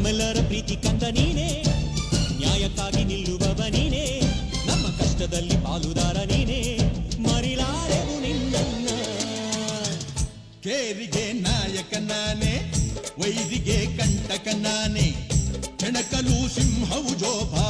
ನಮ್ಮೆಲ್ಲರ ಪ್ರೀತಿ ಕಂದ ನೀನೇ, ನ್ಯಾಯಕ್ಕಾಗಿ ನಿಲ್ಲುವವ ನೀನೇ, ನಮ್ಮ ಕಷ್ಟದಲ್ಲಿ ಪಾಲುದಾರ ನೀನೇ, ಮರಿಲಾರೆವು ನಿನ್ನನ್ನ. ಕೇರಿಗೆ ನಾಯಕ ನಾನೇ, ವೈರಿಗೆ ಕಂಟಕ ನಾನೇ, ಕೆಣಕಲು ಸಿಂಹವು ಜೋಪಾನ